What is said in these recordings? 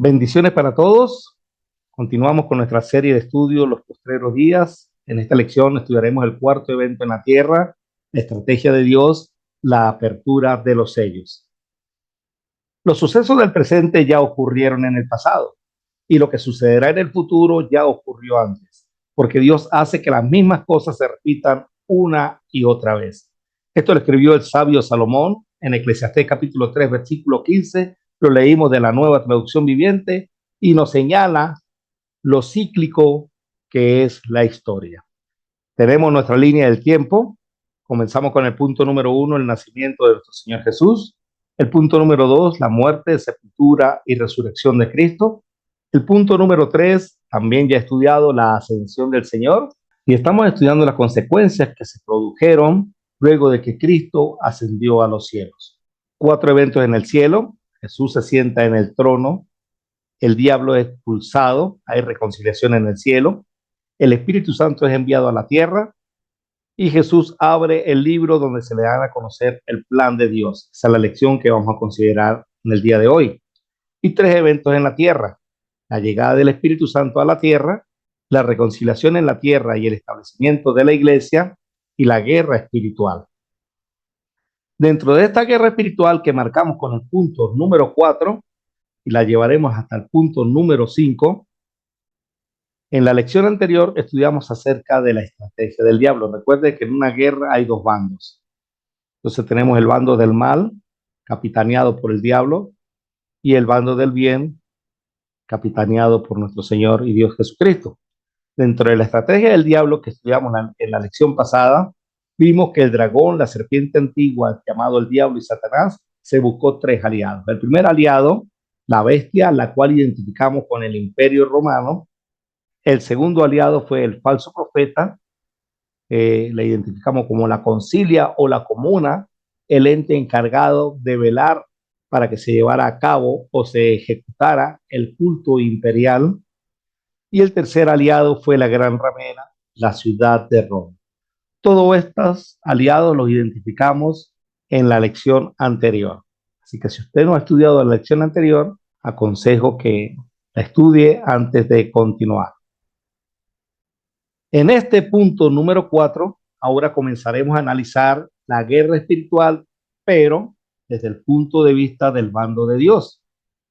Bendiciones para todos. Continuamos con nuestra serie de estudios Los Postreros Días. En esta lección estudiaremos el cuarto evento en la tierra, la estrategia de Dios, la apertura de los sellos. Los sucesos del presente ya ocurrieron en el pasado y lo que sucederá en el futuro ya ocurrió antes, porque Dios hace que las mismas cosas se repitan una y otra vez. Esto lo escribió el sabio Salomón en Eclesiastés capítulo 3, versículo 15. Lo leímos de la Nueva Traducción Viviente y nos señala lo cíclico que es la historia. Tenemos nuestra línea del tiempo. Comenzamos con el punto número 1, el nacimiento de nuestro Señor Jesús. El punto número 2, la muerte, sepultura y resurrección de Cristo. El punto número 3, también ya estudiado, la ascensión del Señor. Y estamos estudiando las consecuencias que se produjeron luego de que Cristo ascendió a los cielos. 4 eventos en el cielo. Jesús se sienta en el trono. El diablo es expulsado. Hay reconciliación en el cielo. El Espíritu Santo es enviado a la tierra y Jesús abre el libro donde se le da a conocer el plan de Dios. Esa es la lección que vamos a considerar en el día de hoy. Y 3 eventos en la tierra: la llegada del Espíritu Santo a la tierra, la reconciliación en la tierra y el establecimiento de la iglesia, y la guerra espiritual. Dentro de esta guerra espiritual que marcamos con el punto número 4 y la llevaremos hasta el punto número 5, en la lección anterior estudiamos acerca de la estrategia del diablo. Recuerde que en una guerra hay 2 bandos. Entonces tenemos el bando del mal, capitaneado por el diablo, y el bando del bien, capitaneado por nuestro Señor y Dios Jesucristo. Dentro de la estrategia del diablo que estudiamos en la lección pasada, vimos que el dragón, la serpiente antigua, llamado el diablo y Satanás, se buscó 3 aliados. El primer aliado, la bestia, la cual identificamos con el imperio romano. El segundo aliado fue el falso profeta, le identificamos como la concilia o la comuna, el ente encargado de velar para que se llevara a cabo o se ejecutara el culto imperial. Y el tercer aliado fue la gran ramera, la ciudad de Roma. Todos estos aliados los identificamos en la lección anterior. Así que si usted no ha estudiado la lección anterior, aconsejo que la estudie antes de continuar. En este punto número 4, ahora comenzaremos a analizar la guerra espiritual, pero desde el punto de vista del bando de Dios.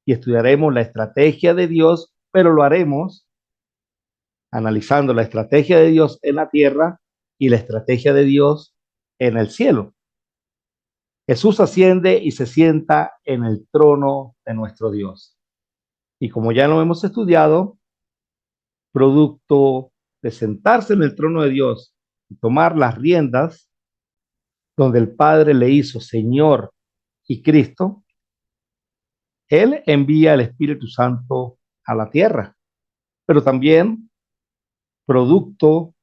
Y estudiaremos la estrategia de Dios, pero lo haremos analizando la estrategia de Dios en la tierra y la estrategia de Dios en el cielo. Jesús asciende y se sienta en el trono de nuestro Dios. Y como ya lo hemos estudiado, producto de sentarse en el trono de Dios y tomar las riendas, donde el Padre le hizo Señor y Cristo, Él envía el Espíritu Santo a la tierra. Pero también, producto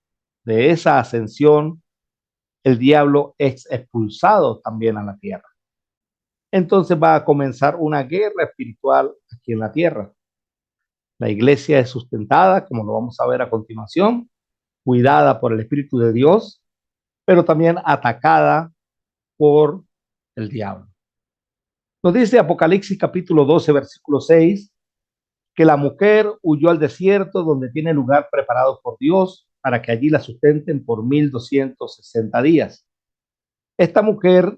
de esa ascensión, el diablo es expulsado también a la tierra. Entonces va a comenzar una guerra espiritual aquí en la tierra. La iglesia es sustentada, como lo vamos a ver a continuación, cuidada por el Espíritu de Dios, pero también atacada por el diablo. Nos dice Apocalipsis capítulo 12, versículo 6, que la mujer huyó al desierto donde tiene lugar preparado por Dios para que allí la sustenten por 1260 días. Esta mujer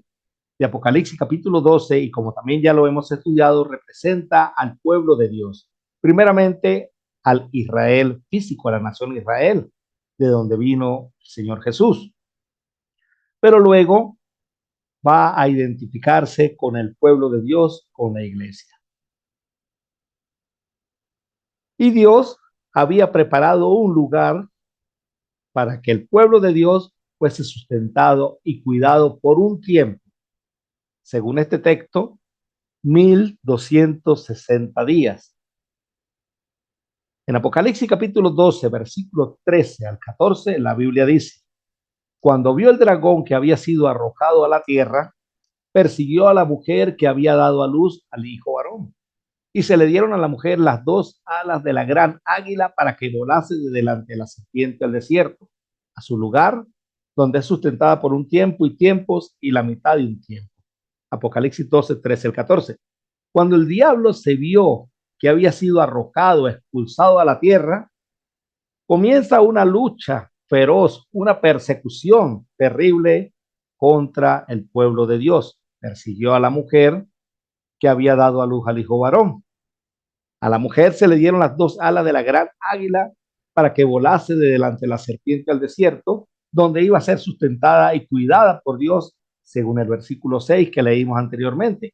de Apocalipsis capítulo 12, y como también ya lo hemos estudiado, representa al pueblo de Dios. Primeramente al Israel físico, a la nación Israel, de donde vino el Señor Jesús. Pero luego va a identificarse con el pueblo de Dios, con la iglesia. Y Dios había preparado un lugar para que el pueblo de Dios fuese sustentado y cuidado por un tiempo. Según este texto, 1260 días. En Apocalipsis capítulo 12, versículos 13 al 14, la Biblia dice: cuando vio el dragón que había sido arrojado a la tierra, persiguió a la mujer que había dado a luz al hijo varón. Y se le dieron a la mujer las 2 alas de la gran águila para que volase de delante de la serpiente al desierto, a su lugar, donde es sustentada por un tiempo y tiempos y la mitad de un tiempo. Apocalipsis 12, 13 al 14. Cuando el diablo se vio que había sido arrojado, expulsado a la tierra, comienza una lucha feroz, una persecución terrible contra el pueblo de Dios. Persiguió a la mujer que había dado a luz al hijo varón. A la mujer se le dieron las dos alas de la gran águila para que volase de delante de la serpiente al desierto, donde iba a ser sustentada y cuidada por Dios, según el versículo 6 que leímos anteriormente.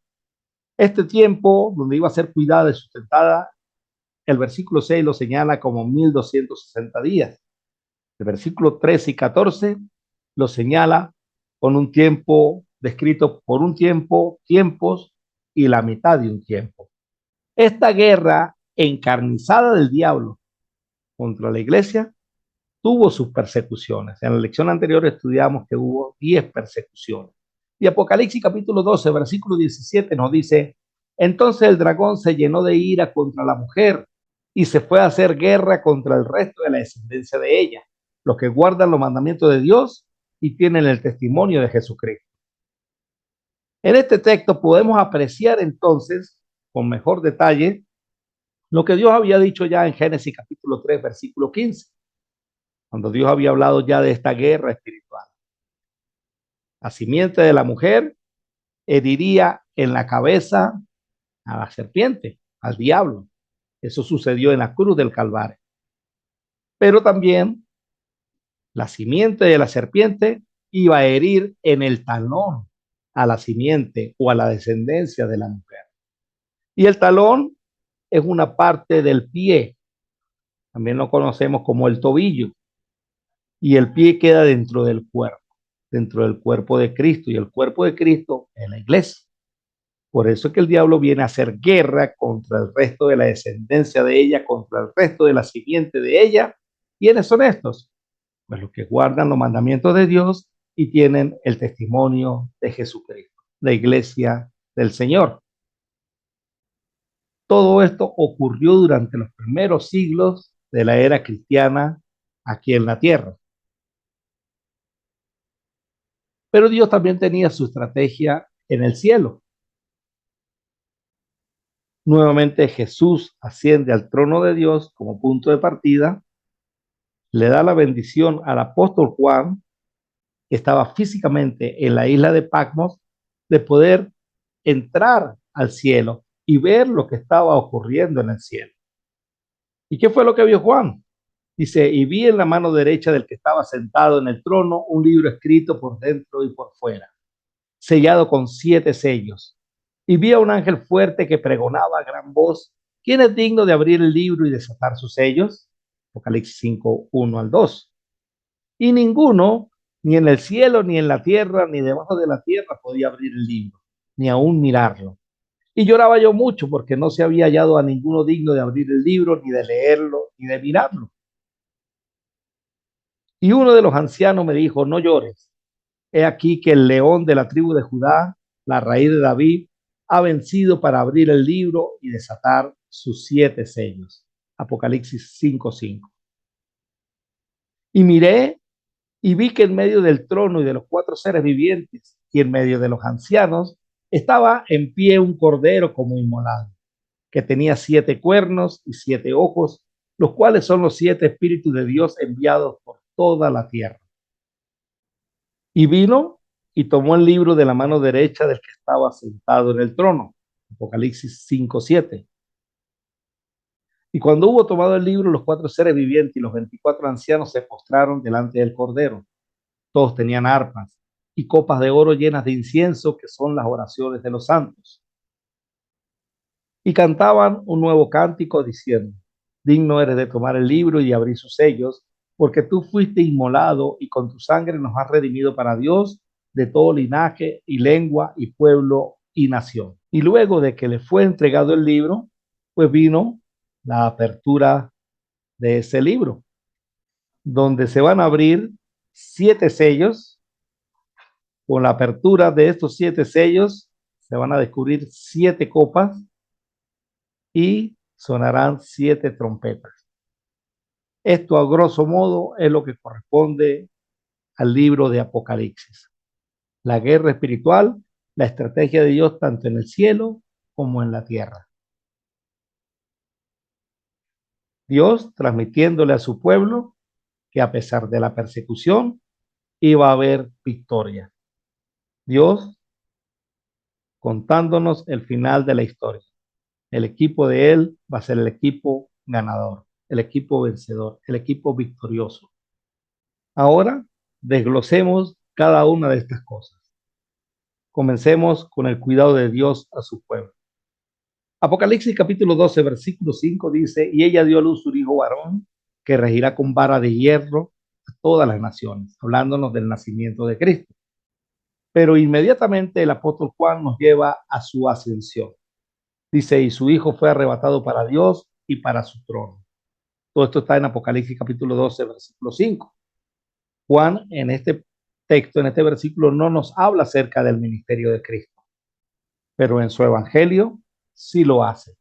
Este tiempo donde iba a ser cuidada y sustentada, el versículo 6 lo señala como 1260 días. El versículo 13 y 14 lo señala con un tiempo descrito por un tiempo, tiempos y la mitad de un tiempo. Esta guerra encarnizada del diablo contra la iglesia tuvo sus persecuciones. En la lección anterior estudiamos que hubo 10 persecuciones. Y Apocalipsis capítulo 12, versículo 17 nos dice, entonces el dragón se llenó de ira contra la mujer y se fue a hacer guerra contra el resto de la descendencia de ella, los que guardan los mandamientos de Dios y tienen el testimonio de Jesucristo. En este texto podemos apreciar entonces con mejor detalle lo que Dios había dicho ya en Génesis capítulo 3, versículo 15, cuando Dios había hablado ya de esta guerra espiritual. La simiente de la mujer heriría en la cabeza a la serpiente, al diablo. Eso sucedió en la cruz del Calvario. Pero también la simiente de la serpiente iba a herir en el talón a la simiente o a la descendencia de la mujer. Y el talón es una parte del pie, también lo conocemos como el tobillo, y el pie queda dentro del cuerpo de Cristo, y el cuerpo de Cristo es la iglesia. Por eso es que el diablo viene a hacer guerra contra el resto de la descendencia de ella, contra el resto de la simiente de ella. ¿Quiénes son estos? Pues los que guardan los mandamientos de Dios y tienen el testimonio de Jesucristo, la iglesia del Señor. Todo esto ocurrió durante los primeros siglos de la era cristiana aquí en la tierra. Pero Dios también tenía su estrategia en el cielo. Nuevamente Jesús asciende al trono de Dios como punto de partida, le da la bendición al apóstol Juan, que estaba físicamente en la isla de Patmos, de poder entrar al cielo y ver lo que estaba ocurriendo en el cielo. ¿Y qué fue lo que vio Juan? Dice, y vi en la mano derecha del que estaba sentado en el trono un libro escrito por dentro y por fuera, sellado con 7 sellos. Y vi a un ángel fuerte que pregonaba a gran voz, ¿quién es digno de abrir el libro y desatar sus sellos? Apocalipsis 5, 1 al 2. Y ninguno, ni en el cielo, ni en la tierra, ni debajo de la tierra, podía abrir el libro, ni aún mirarlo. Y lloraba yo mucho porque no se había hallado a ninguno digno de abrir el libro, ni de leerlo, ni de mirarlo. Y uno de los ancianos me dijo, no llores. He aquí que el león de la tribu de Judá, la raíz de David, ha vencido para abrir el libro y desatar sus 7 sellos. Apocalipsis 5:5. Y miré y vi que en medio del trono y de los 4 seres vivientes y en medio de los ancianos estaba en pie un cordero como inmolado, que tenía 7 cuernos y 7 ojos, los cuales son los 7 espíritus de Dios enviados por toda la tierra. Y vino y tomó el libro de la mano derecha del que estaba sentado en el trono. Apocalipsis 5:7. Y cuando hubo tomado el libro, los 4 seres vivientes y los 24 ancianos se postraron delante del cordero. Todos tenían arpas y copas de oro llenas de incienso, que son las oraciones de los santos. Y cantaban un nuevo cántico diciendo, digno eres de tomar el libro y abrir sus sellos, porque tú fuiste inmolado y con tu sangre nos has redimido para Dios de todo linaje y lengua y pueblo y nación. Y luego de que le fue entregado el libro, pues vino la apertura de ese libro, donde se van a abrir 7 sellos. Con la apertura de estos 7 sellos, se van a descubrir 7 copas y sonarán 7 trompetas. Esto a grosso modo es lo que corresponde al libro de Apocalipsis. La guerra espiritual, la estrategia de Dios tanto en el cielo como en la tierra. Dios transmitiéndole a su pueblo que a pesar de la persecución iba a haber victoria. Dios contándonos el final de la historia. El equipo de Él va a ser el equipo ganador, el equipo vencedor, el equipo victorioso. Ahora desglosemos cada una de estas cosas. Comencemos con el cuidado de Dios a su pueblo. Apocalipsis capítulo 12, versículo 5 dice, y ella dio a luz un hijo varón que regirá con vara de hierro a todas las naciones, hablándonos del nacimiento de Cristo. Pero inmediatamente el apóstol Juan nos lleva a su ascensión. Dice, y su hijo fue arrebatado para Dios y para su trono. Todo esto está en Apocalipsis capítulo 12, versículo 5. Juan en este texto, en este versículo, no nos habla acerca del ministerio de Cristo, pero en su evangelio sí lo hace.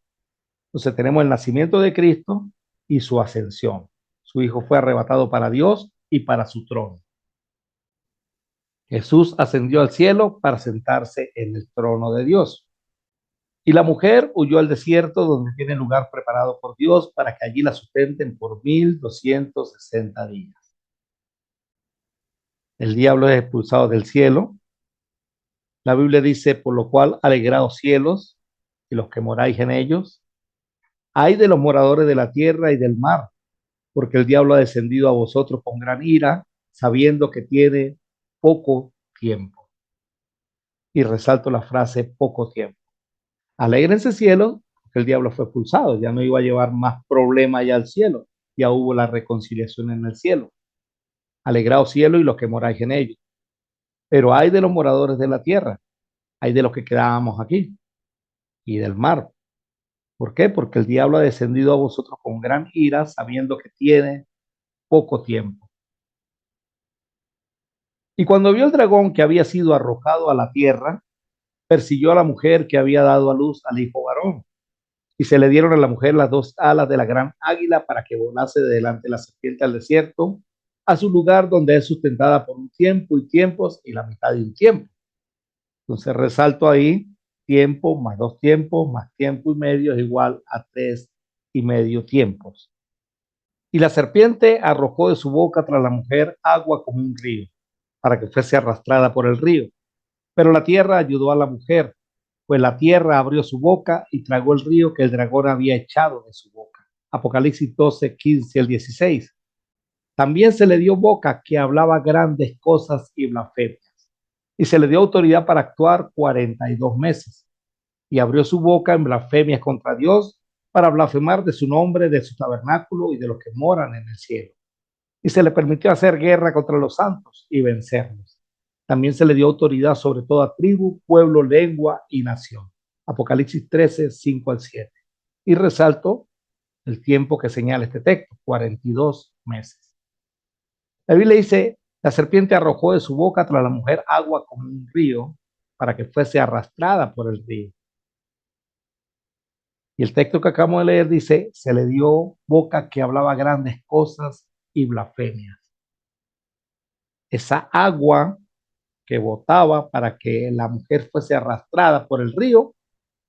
Entonces tenemos el nacimiento de Cristo y su ascensión. Su hijo fue arrebatado para Dios y para su trono. Jesús ascendió al cielo para sentarse en el trono de Dios. Y la mujer huyó al desierto donde tiene lugar preparado por Dios para que allí la sustenten por 1260 días. El diablo es expulsado del cielo. La Biblia dice, por lo cual alegraos cielos y los que moráis en ellos. Ay de los moradores de la tierra y del mar, porque el diablo ha descendido a vosotros con gran ira, sabiendo que tiene poco tiempo. Y resalto la frase poco tiempo. Alégrense cielo, porque el diablo fue expulsado, ya no iba a llevar más problemas allá al cielo, ya hubo la reconciliación en el cielo. Alegraos cielo y los que moráis en ellos. Pero hay de los moradores de la tierra, hay de los que quedábamos aquí y del mar. ¿Por qué? Porque el diablo ha descendido a vosotros con gran ira, sabiendo que tiene poco tiempo. Y cuando vio el dragón que había sido arrojado a la tierra, persiguió a la mujer que había dado a luz al hijo varón. Y se le dieron a la mujer las dos alas de la gran águila para que volase de delante de la serpiente al desierto, a su lugar donde es sustentada por un tiempo y tiempos y la mitad de un tiempo. Entonces resalto ahí, tiempo más dos tiempos más tiempo y medio es igual a 3,5 tiempos. Y la serpiente arrojó de su boca tras la mujer agua como un río, para que fuese arrastrada por el río. Pero la tierra ayudó a la mujer, pues la tierra abrió su boca y tragó el río que el dragón había echado de su boca. Apocalipsis 12, 15 al 16. También se le dio boca que hablaba grandes cosas y blasfemias. Y se le dio autoridad para actuar 42 meses. Y abrió su boca en blasfemias contra Dios para blasfemar de su nombre, de su tabernáculo y de los que moran en el cielo. Y se le permitió hacer guerra contra los santos y vencerlos. También se le dio autoridad sobre toda tribu, pueblo, lengua y nación. Apocalipsis 13, 5 al 7. Y resalto el tiempo que señala este texto, 42 meses. La Biblia dice, la serpiente arrojó de su boca tras la mujer agua como un río para que fuese arrastrada por el río. Y el texto que acabamos de leer dice, se le dio boca que hablaba grandes cosas y blasfemias. Esa agua que botaba para que la mujer fuese arrastrada por el río,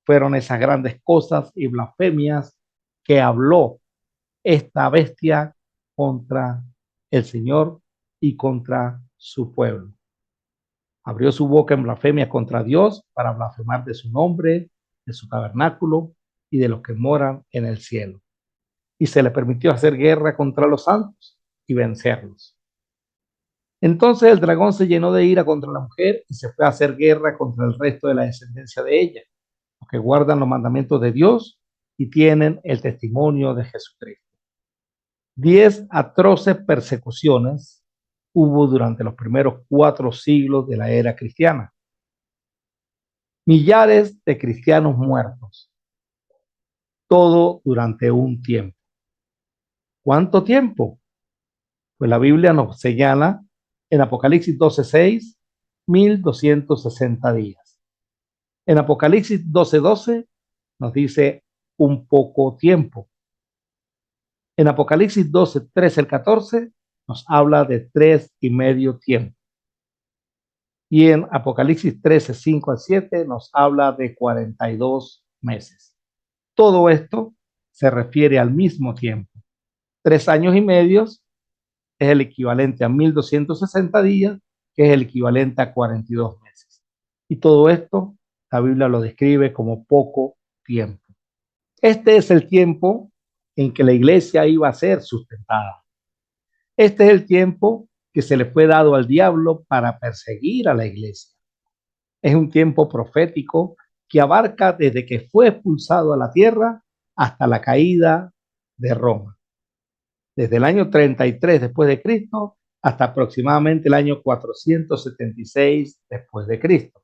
fueron esas grandes cosas y blasfemias que habló esta bestia contra el Señor y contra su pueblo. Abrió su boca en blasfemia contra Dios para blasfemar de su nombre, de su tabernáculo y de los que moran en el cielo. Y se le permitió hacer guerra contra los santos y vencerlos. Entonces el dragón se llenó de ira contra la mujer y se fue a hacer guerra contra el resto de la descendencia de ella, los que guardan los mandamientos de Dios y tienen el testimonio de Jesucristo. 10 atroces persecuciones hubo durante los primeros 4 siglos de la era cristiana. Millares de cristianos muertos, todo durante un tiempo. ¿Cuánto tiempo? Pues la Biblia nos señala en Apocalipsis 12:6, 1260 días. En Apocalipsis 12:12 nos dice un poco tiempo. En Apocalipsis 12:13 al 14 nos habla de 3,5 tiempo. Y en Apocalipsis 13:5 al 7 nos habla de 42 meses. Todo esto se refiere al mismo tiempo. 3 años y medio es el equivalente a 1260 días, que es el equivalente a 42 meses. Y todo esto, la Biblia lo describe como poco tiempo. Este es el tiempo en que la iglesia iba a ser sustentada. Este es el tiempo que se le fue dado al diablo para perseguir a la iglesia. Es un tiempo profético que abarca desde que fue expulsado a la tierra hasta la caída de Roma. Desde el año 33 después de Cristo hasta aproximadamente el año 476 después de Cristo.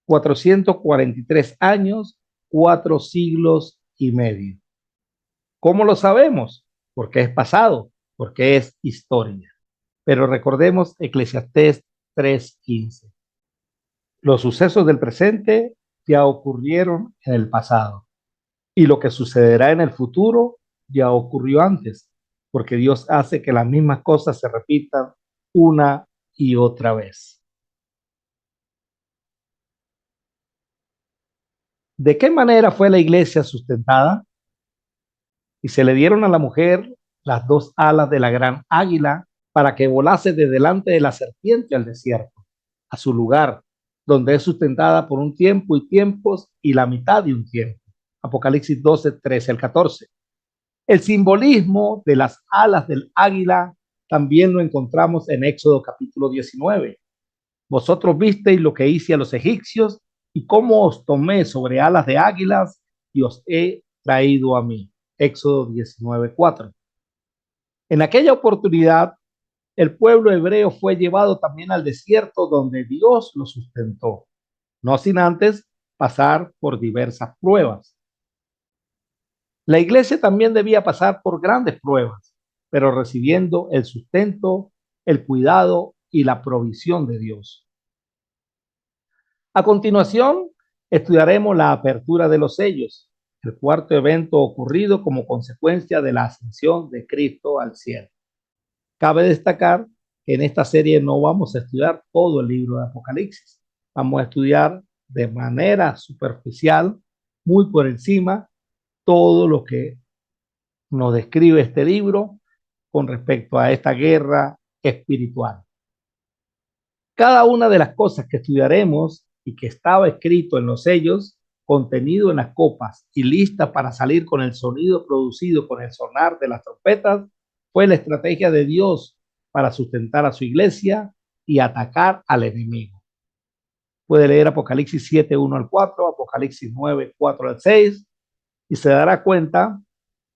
443 años, 4 siglos y medio. ¿Cómo lo sabemos? Porque es pasado, porque es historia. Pero recordemos Eclesiastés 3:15. Los sucesos del presente ya ocurrieron en el pasado y lo que sucederá en el futuro ya ocurrió antes, porque Dios hace que las mismas cosas se repitan una y otra vez. ¿De qué manera fue la iglesia sustentada? Y se le dieron a la mujer las 2 alas de la gran águila para que volase de delante de la serpiente al desierto, a su lugar, donde es sustentada por un tiempo y tiempos y la mitad de un tiempo. Apocalipsis 12, 13 al 14. El simbolismo de las alas del águila también lo encontramos en Éxodo capítulo 19. Vosotros visteis lo que hice a los egipcios y cómo os tomé sobre alas de águilas y os he traído a mí. Éxodo 19:4. En aquella oportunidad, el pueblo hebreo fue llevado también al desierto donde Dios lo sustentó, no sin antes pasar por diversas pruebas. La iglesia también debía pasar por grandes pruebas, pero recibiendo el sustento, el cuidado y la provisión de Dios. A continuación, estudiaremos la apertura de los sellos, el cuarto evento ocurrido como consecuencia de la ascensión de Cristo al cielo. Cabe destacar que en esta serie no vamos a estudiar todo el libro de Apocalipsis. Vamos a estudiar de manera superficial, muy por encima, todo lo que nos describe este libro con respecto a esta guerra espiritual. Cada una de las cosas que estudiaremos y que estaba escrito en los sellos, contenido en las copas y lista para salir con el sonido producido con el sonar de las trompetas, fue la estrategia de Dios para sustentar a su iglesia y atacar al enemigo. Puede leer Apocalipsis 7, 1 al 4, Apocalipsis 9, 4 al 6, y se dará cuenta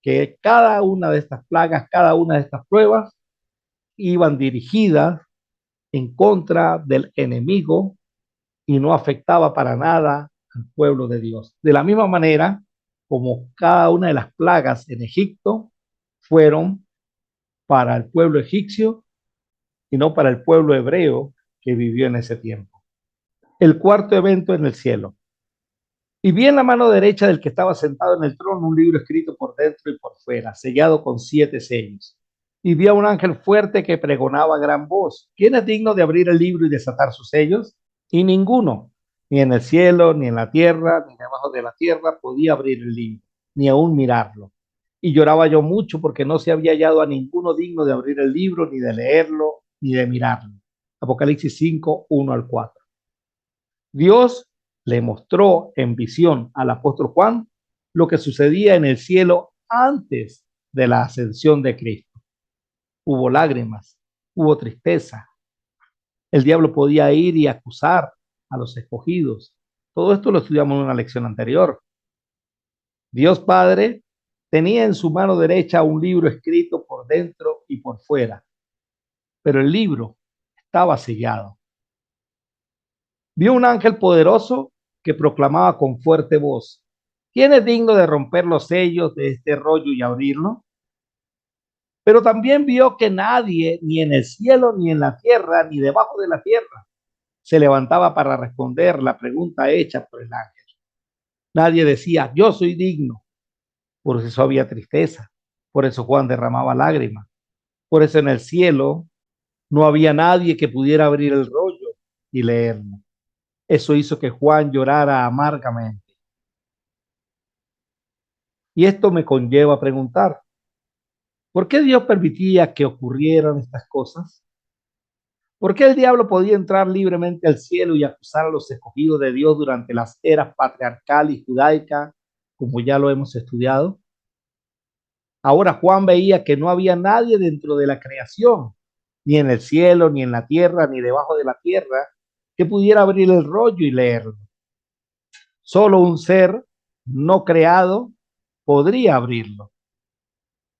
que cada una de estas plagas, cada una de estas pruebas, iban dirigidas en contra del enemigo y no afectaba para nada al pueblo de Dios. De la misma manera como cada una de las plagas en Egipto fueron para el pueblo egipcio y no para el pueblo hebreo que vivió en ese tiempo. El cuarto evento en el cielo. Y vi en la mano derecha del que estaba sentado en el trono un libro escrito por dentro y por fuera, sellado con 7 sellos. Y vi a un ángel fuerte que pregonaba a gran voz: ¿quién es digno de abrir el libro y desatar sus sellos? Y ninguno, ni en el cielo, ni en la tierra, ni debajo de la tierra, podía abrir el libro, ni aún mirarlo. Y lloraba yo mucho porque no se había hallado a ninguno digno de abrir el libro, ni de leerlo, ni de mirarlo. Apocalipsis 5, 1 al 4. Dios le mostró en visión al apóstol Juan lo que sucedía en el cielo antes de la ascensión de Cristo. Hubo lágrimas, hubo tristeza. El diablo podía ir y acusar a los escogidos. Todo esto lo estudiamos en una lección anterior. Dios Padre tenía en su mano derecha un libro escrito por dentro y por fuera, pero el libro estaba sellado. Vio un ángel poderoso que proclamaba con fuerte voz: ¿quién es digno de romper los sellos de este rollo y abrirlo? Pero también vio que nadie, ni en el cielo, ni en la tierra, ni debajo de la tierra, se levantaba para responder la pregunta hecha por el ángel. Nadie decía: yo soy digno. Por eso había tristeza. Por eso Juan derramaba lágrimas. Por eso en el cielo no había nadie que pudiera abrir el rollo y leerlo. Eso hizo que Juan llorara amargamente. Y esto me conlleva a preguntar: ¿Por qué Dios permitía que ocurrieran estas cosas? ¿Por qué el diablo podía entrar libremente al cielo y acusar a los escogidos de Dios durante las eras patriarcal y judaica, como ya lo hemos estudiado? Ahora Juan veía que no había nadie dentro de la creación, ni en el cielo, ni en la tierra, ni debajo de la tierra, que pudiera abrir el rollo y leerlo. Solo un ser no creado podría abrirlo.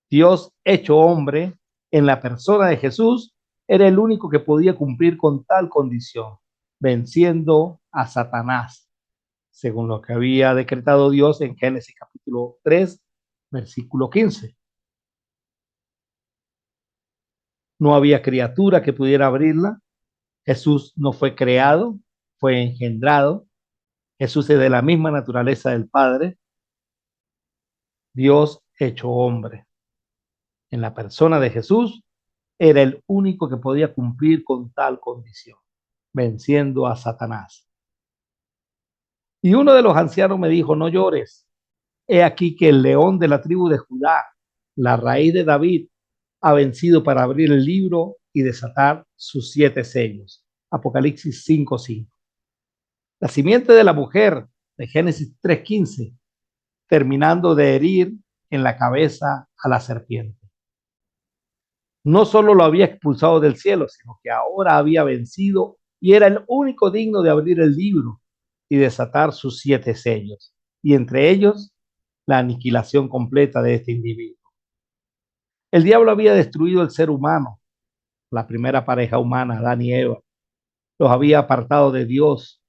Dios hecho hombre en la persona de Jesús era el único que podía cumplir con tal condición, venciendo a Satanás, según lo que había decretado Dios en Génesis capítulo 3, versículo 15. No había criatura que pudiera abrirla. Jesús no fue creado, fue engendrado. Jesús es de la misma naturaleza del Padre, Dios hecho hombre. En la persona de Jesús era el único que podía cumplir con tal condición, venciendo a Satanás. Y uno de los ancianos me dijo, no llores, he aquí que el león de la tribu de Judá, la raíz de David, ha vencido para abrir el libro y desatar sus 7 sellos. Apocalipsis 5:5. La simiente de la mujer de Génesis 3:15, terminando de herir en la cabeza a la serpiente. No solo lo había expulsado del cielo, sino que ahora había vencido y era el único digno de abrir el libro y desatar sus 7 sellos, y entre ellos la aniquilación completa de este individuo. El diablo había destruido el ser humano, la primera pareja humana, Adán y Eva, los había apartado de Dios,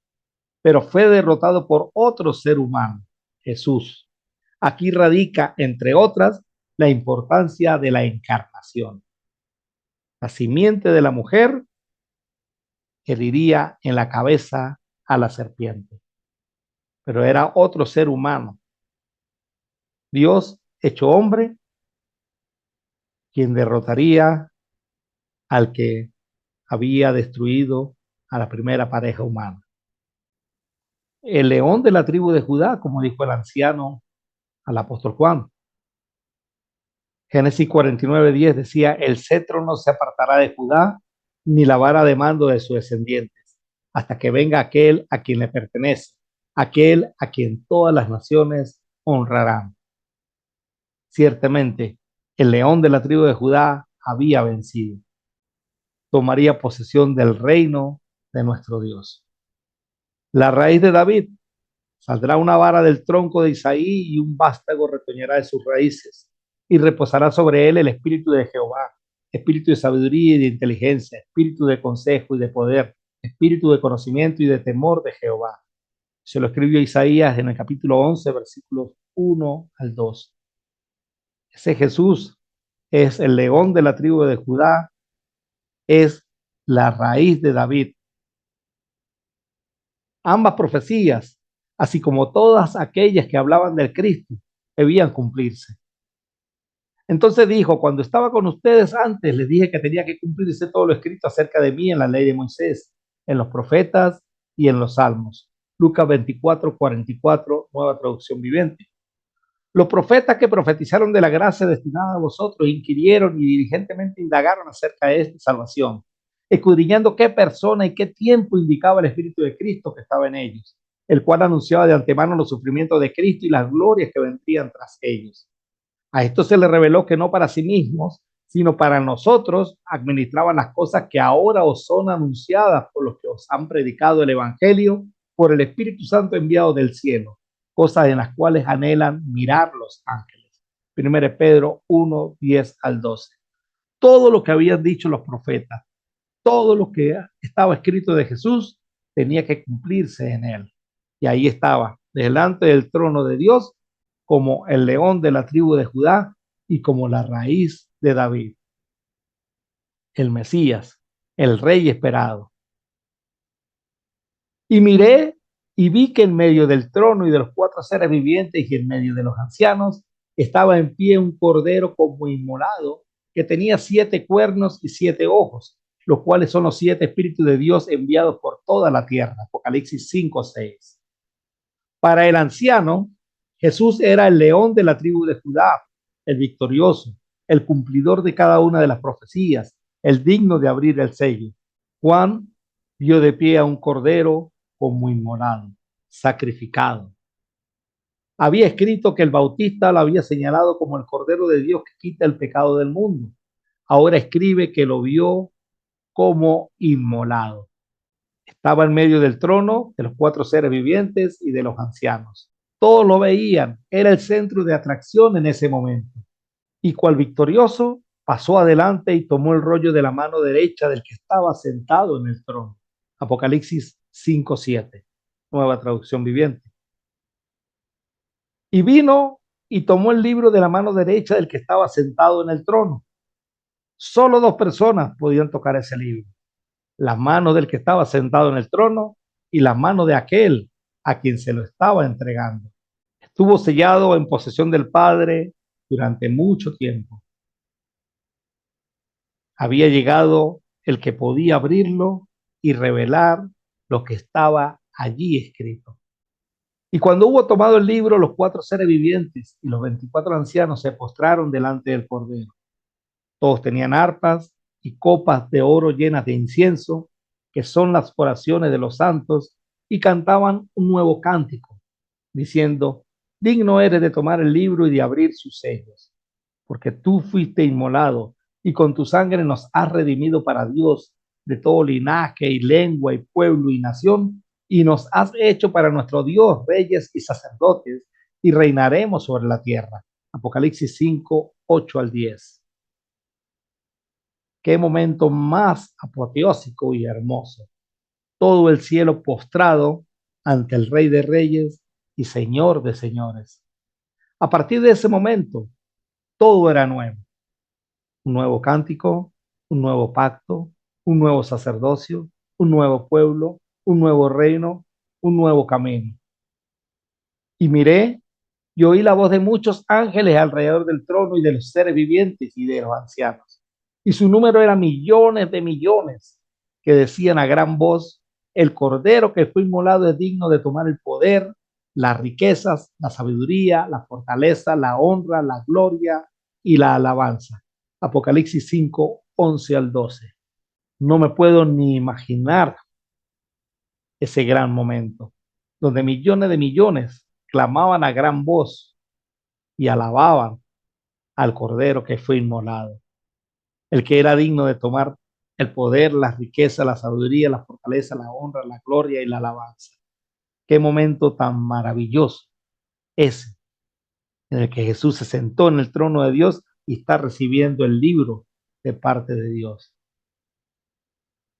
pero fue derrotado por otro ser humano, Jesús. Aquí radica, entre otras, la importancia de la encarnación. La simiente de la mujer heriría en la cabeza a la serpiente, pero era otro ser humano, Dios hecho hombre, quien derrotaría al que había destruido a la primera pareja humana. El león de la tribu de Judá, como dijo el anciano al apóstol Juan. Génesis 49:10 decía, el cetro no se apartará de Judá, ni la vara de mando de sus descendientes, hasta que venga aquel a quien le pertenece, aquel a quien todas las naciones honrarán. Ciertamente, el león de la tribu de Judá había vencido. Tomaría posesión del reino de nuestro Dios. La raíz de David, saldrá una vara del tronco de Isaí y un vástago retoñará de sus raíces y reposará sobre él el espíritu de Jehová, espíritu de sabiduría y de inteligencia, espíritu de consejo y de poder, espíritu de conocimiento y de temor de Jehová. Se lo escribió Isaías en el capítulo 11, versículos 1 al 2. Ese Jesús es el león de la tribu de Judá, es la raíz de David. Ambas profecías, así como todas aquellas que hablaban del Cristo, debían cumplirse. Entonces dijo, cuando estaba con ustedes antes, les dije que tenía que cumplirse todo lo escrito acerca de mí en la ley de Moisés, en los profetas y en los salmos. Lucas 24:44, nueva traducción viviente. Los profetas que profetizaron de la gracia destinada a vosotros inquirieron y diligentemente indagaron acerca de esta salvación, escudriñando qué persona y qué tiempo indicaba el Espíritu de Cristo que estaba en ellos, el cual anunciaba de antemano los sufrimientos de Cristo y las glorias que vendrían tras ellos. A esto se les reveló que no para sí mismos, sino para nosotros administraban las cosas que ahora os son anunciadas por los que os han predicado el Evangelio por el Espíritu Santo enviado del cielo, cosas en las cuales anhelan mirar los ángeles. 1 Pedro 1:10 al 12. Todo lo que habían dicho los profetas, todo lo que estaba escrito de Jesús, tenía que cumplirse en él. Y ahí estaba, delante del trono de Dios, como el león de la tribu de Judá y como la raíz de David, el Mesías, el rey esperado. Y miré y vi que en medio del trono y de los 4 seres vivientes y en medio de los ancianos estaba en pie un cordero como inmolado que tenía 7 cuernos y 7 ojos, los cuales son los 7 espíritus de Dios enviados por toda la tierra. Apocalipsis 5:6. Para el anciano, Jesús era el león de la tribu de Judá, el victorioso, el cumplidor de cada una de las profecías, el digno de abrir el sello. Juan vio de pie a un cordero como inmolado, sacrificado. Había escrito que el Bautista lo había señalado como el Cordero de Dios que quita el pecado del mundo. Ahora escribe que lo vio como inmolado. Estaba en medio del trono, de los cuatro seres vivientes y de los ancianos. Todos lo veían, era el centro de atracción en ese momento. Y cual victorioso, pasó adelante y tomó el rollo de la mano derecha del que estaba sentado en el trono. Apocalipsis 5:7, nueva traducción viviente. Y vino y tomó el libro de la mano derecha del que estaba sentado en el trono. Solo dos personas podían tocar ese libro: la mano del que estaba sentado en el trono y la mano de aquel a quien se lo estaba entregando. Estuvo sellado en posesión del Padre durante mucho tiempo. Había llegado el que podía abrirlo y revelar lo que estaba allí escrito. Y cuando hubo tomado el libro, los cuatro seres vivientes y los 24 ancianos se postraron delante del Cordero. Todos tenían arpas y copas de oro llenas de incienso, que son las oraciones de los santos, y cantaban un nuevo cántico, diciendo: digno eres de tomar el libro y de abrir sus sellos, porque tú fuiste inmolado y con tu sangre nos has redimido para Dios de todo linaje y lengua y pueblo y nación, y nos has hecho para nuestro Dios reyes y sacerdotes, y reinaremos sobre la tierra. Apocalipsis 5:8-10. Qué momento más apoteósico y hermoso. Todo el cielo postrado ante el Rey de Reyes y Señor de Señores. A partir de ese momento, todo era nuevo. Un nuevo cántico, un nuevo pacto, un nuevo sacerdocio, un nuevo pueblo, un nuevo reino, un nuevo camino. Y miré y oí la voz de muchos ángeles alrededor del trono y de los seres vivientes y de los ancianos. Y su número era millones de millones, que decían a gran voz: el cordero que fue inmolado es digno de tomar el poder, las riquezas, la sabiduría, la fortaleza, la honra, la gloria y la alabanza. Apocalipsis 5:11-12. No me puedo ni imaginar ese gran momento, donde millones de millones clamaban a gran voz y alababan al Cordero que fue inmolado, el que era digno de tomar el poder, la riqueza, la sabiduría, la fortaleza, la honra, la gloria y la alabanza. Qué momento tan maravilloso ese, en el que Jesús se sentó en el trono de Dios y está recibiendo el libro de parte de Dios.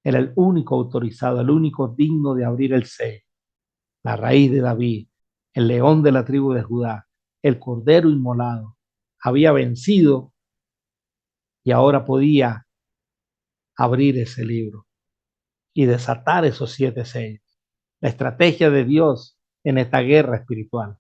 Era el único autorizado, el único digno de abrir el sello, la raíz de David, el león de la tribu de Judá, el cordero inmolado. Había vencido y ahora podía abrir ese libro y desatar esos 7 sellos. La estrategia de Dios en esta guerra espiritual.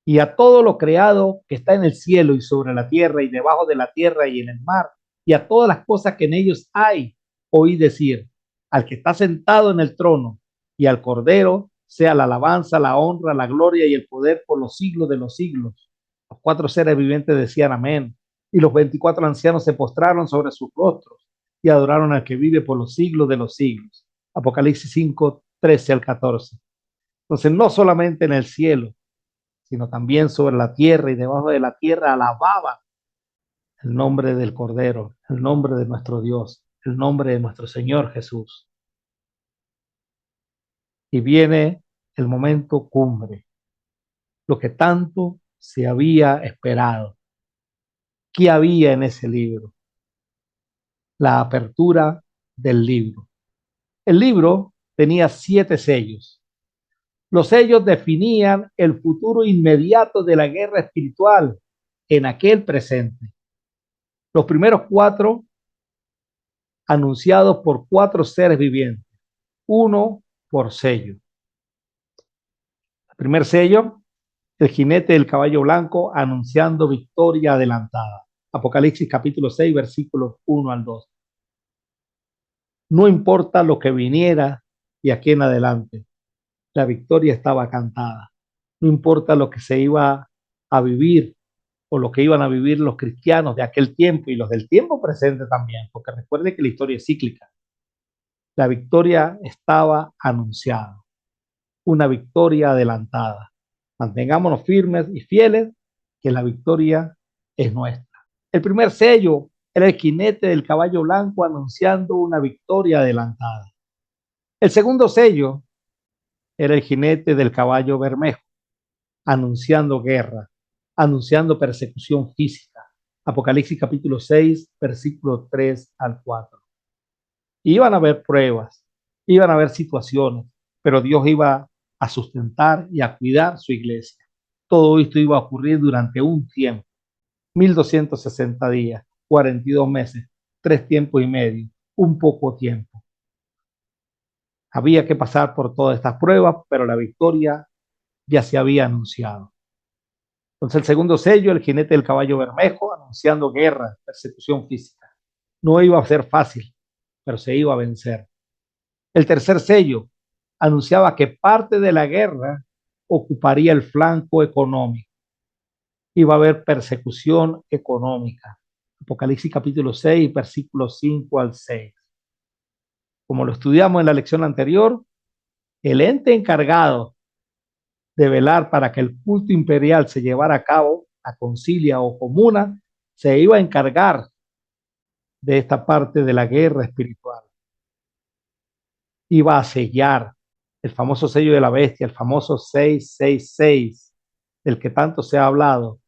Y a todo lo creado que está en el cielo y sobre la tierra y debajo de la tierra y en el mar, y a todas las cosas que en ellos hay, oí decir: al que está sentado en el trono y al Cordero sea la alabanza, la honra, la gloria y el poder por los siglos de los siglos. Los 4 seres vivientes decían amén, y los 24 ancianos se postraron sobre sus rostros y adoraron al que vive por los siglos de los siglos. Apocalipsis 5:13-14. Entonces, no solamente en el cielo, sino también sobre la tierra y debajo de la tierra alababan el nombre del Cordero, el nombre de nuestro Dios, el nombre de nuestro Señor Jesús. Y viene el momento cumbre, lo que tanto se había esperado. ¿Qué había en ese libro? La apertura del libro. El libro tenía 7 sellos. Los sellos definían el futuro inmediato de la guerra espiritual en aquel presente. Los primeros 4 anunciados por 4 seres vivientes, uno por sello. El primer sello, el jinete del caballo blanco anunciando victoria adelantada. Apocalipsis capítulo 6, versículos 1-2. No importa lo que viniera de aquí en adelante, la victoria estaba cantada. No importa lo que se iba a vivir, o lo que iban a vivir los cristianos de aquel tiempo y los del tiempo presente también, porque recuerde que la historia es cíclica. La victoria estaba anunciada, una victoria adelantada. Mantengámonos firmes y fieles, que la victoria es nuestra. El primer sello era el jinete del caballo blanco anunciando una victoria adelantada. El segundo sello era el jinete del caballo bermejo, anunciando guerra, anunciando persecución física. Apocalipsis capítulo 6, versículos 3 al 4. Iban a haber pruebas, iban a haber situaciones, pero Dios iba a sustentar y a cuidar su iglesia. Todo esto iba a ocurrir durante un tiempo, 1260 días, 42 meses, 3 tiempos y medio, un poco tiempo. Había que pasar por todas estas pruebas, pero la victoria ya se había anunciado. Entonces el segundo sello, el jinete del caballo bermejo, anunciando guerra, persecución física. No iba a ser fácil, pero se iba a vencer. El tercer sello anunciaba que parte de la guerra ocuparía el flanco económico. Iba a haber persecución económica. Apocalipsis capítulo 6, versículos 5 al 6. Como lo estudiamos en la lección anterior, el ente encargado de velar para que el culto imperial se llevara a cabo, la concilia o comuna, se iba a encargar de esta parte de la guerra espiritual. Iba a sellar el famoso sello de la bestia, el famoso 666, del que tanto se ha hablado.